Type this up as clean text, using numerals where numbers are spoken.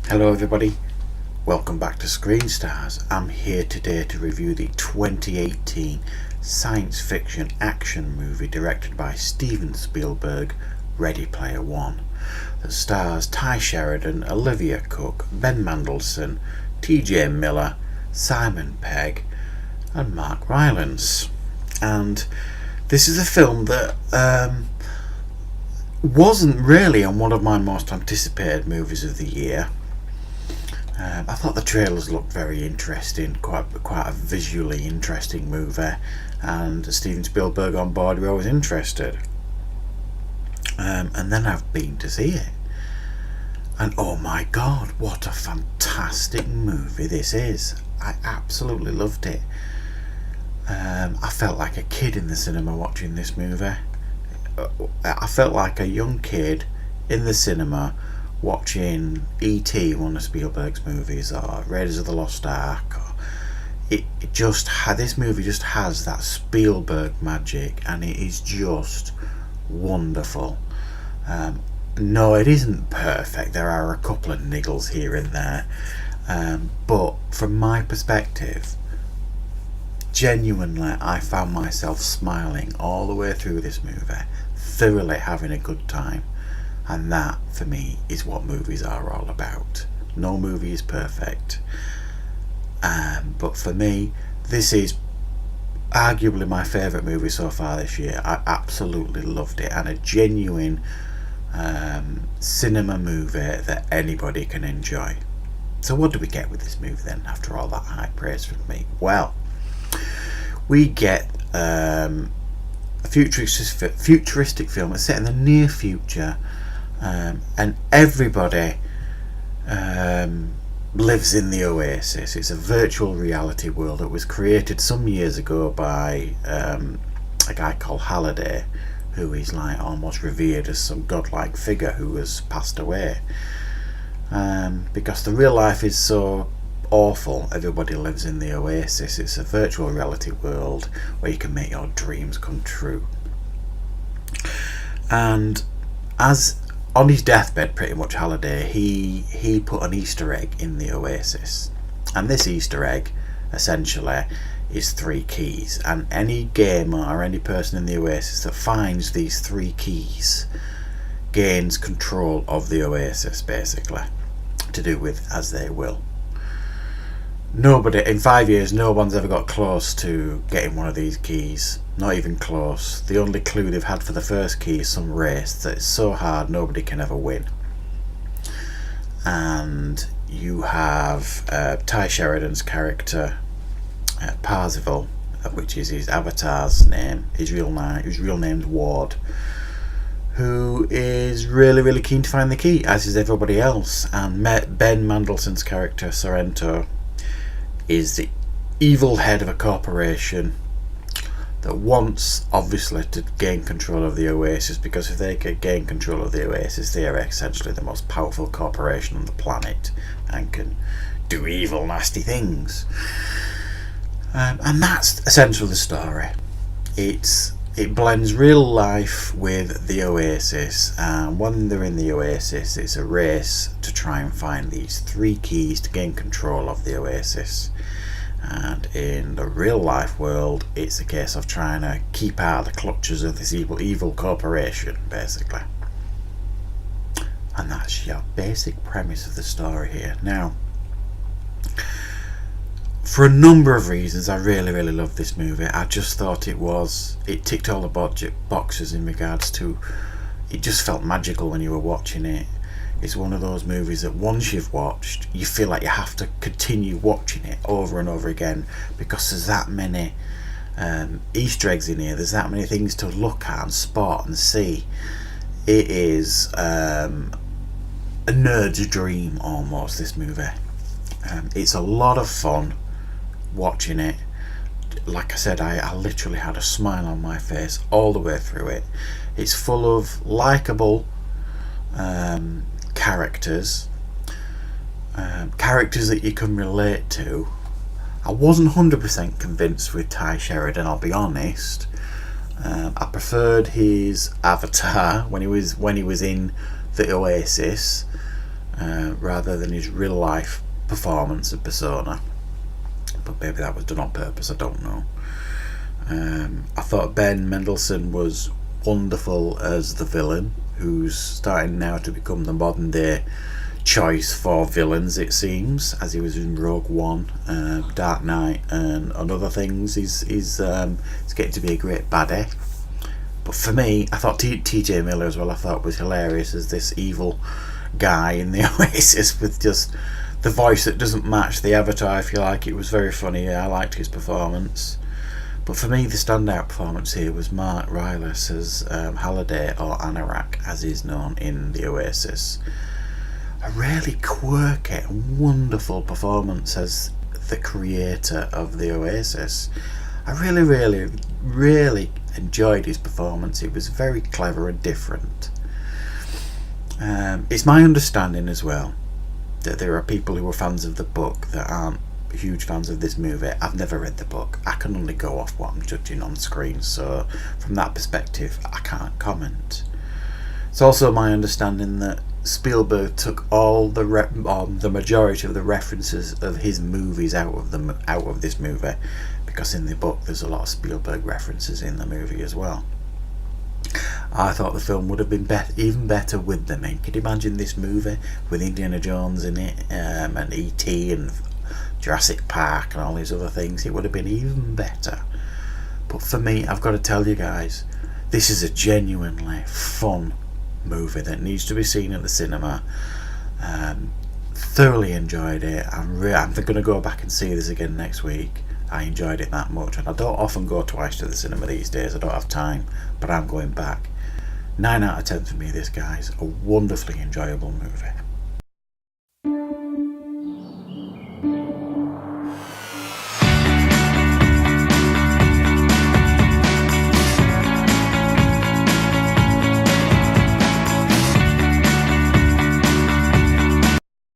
Hello everybody, welcome back to Screen Stars. I'm here today to review the 2018 science fiction action movie directed by Steven Spielberg, Ready Player One, that stars Ty Sheridan, Olivia Cooke, Ben Mendelsohn, TJ Miller, Simon Pegg and Mark Rylance. And this is a film that wasn't really on one of my most anticipated movies of the year. I thought the trailers looked very interesting, quite a visually interesting movie, and Steven Spielberg on board, we're always interested. And then I've been to see it, and oh my god, what a fantastic movie this is. I absolutely loved it. I felt like a kid in the cinema watching this movie. I felt like a young kid in the cinema watching E.T., one of Spielberg's movies, or Raiders of the Lost Ark. This movie just has that Spielberg magic, and it is just wonderful. No, it isn't perfect. There are a couple of niggles here and there, but from my perspective, genuinely, I found myself smiling all the way through this movie, thoroughly having a good time. And that, for me, is what movies are all about. No movie is perfect. But for me, this is arguably my favourite movie so far this year. I absolutely loved it. And a genuine cinema movie that anybody can enjoy. So what do we get with this movie then, after all that high praise from me? Well, we get a futuristic film. It's set in the near future. And everybody lives in the OASIS. It's a virtual reality world that was created some years ago by a guy called Halliday, who is like almost revered as some godlike figure who has passed away. Because the real life is so awful, everybody lives in the OASIS. It's a virtual reality world where you can make your dreams come true. And as on his deathbed, pretty much, Halliday, he put an Easter egg in the OASIS, and this Easter egg essentially is 3 keys, and any gamer or any person in the OASIS that finds these 3 keys gains control of the OASIS, basically, to do with as they will. Nobody, in 5 years, no one's ever got close to getting one of these keys. Not even close. The only clue they've had for the first key is some race that is so hard nobody can ever win. And you have Ty Sheridan's character, Parzival, which is his avatar's name, his real name's Ward, who is really keen to find the key, as is everybody else. And Ben Mendelsohn's character, Sorrento, is the evil head of a corporation that wants, obviously, to gain control of the OASIS, because if they could gain control of the OASIS, they are essentially the most powerful corporation on the planet and can do evil, nasty things. And that's essentially the story. It blends real life with the OASIS, and when they're in the OASIS, it's a race to try and find these 3 keys to gain control of the OASIS. And in the real life world, it's a case of trying to keep out of the clutches of this evil corporation, basically. And that's your basic premise of the story here. Now, for a number of reasons, I really love this movie. I just thought it ticked all the boxes in regards to, it just felt magical when you were watching it. It's one of those movies that once you've watched, you feel like you have to continue watching it over and over again, because there's that many Easter eggs in here, there's that many things to look at and spot and see. It is a nerd's dream almost, this movie. It's a lot of fun watching it. Like I said, I literally had a smile on my face all the way through it. It's full of likeable characters that you can relate to. I wasn't 100% convinced with Ty Sheridan, I'll be honest. I preferred his avatar when he was in the OASIS. rather than his real life performance of Persona. But maybe that was done on purpose, I don't know. I thought Ben Mendelsohn was wonderful as the villain, who's starting now to become the modern day choice for villains, it seems, as he was in Rogue One, Dark Knight, and other things. He's getting to be a great baddie. But for me, I thought T.J. Miller as well, I thought was hilarious as this evil guy in the Oasis with just the voice that doesn't match the avatar, if you like. It was very funny. I liked his performance. But for me, the standout performance here was Mark Rylance as Halliday, or Anorak, as he's known in the Oasis. A really quirky and wonderful performance as the creator of the Oasis. I really enjoyed his performance. It was very clever and different. It's my understanding as well that there are people who are fans of the book that aren't huge fans of this movie. I've never read the book. I can only go off what I'm judging on screen, so from that perspective I can't comment. It's also my understanding that Spielberg took all the majority of the references of his movies out of this movie, because in the book there's a lot of Spielberg references in the movie as well. I thought the film would have been even better with them in. Could you imagine this movie with Indiana Jones in it, and E.T. and Jurassic Park and all these other things? It would have been even better. But for me, I've got to tell you guys, this is a genuinely fun movie that needs to be seen at the cinema. Thoroughly enjoyed it. I'm going to go back and see this again next week. I enjoyed it that much, and I don't often go twice to the cinema these days. I don't have time, but I'm going back. 9 out of 10 for me, this, guys. A wonderfully enjoyable movie.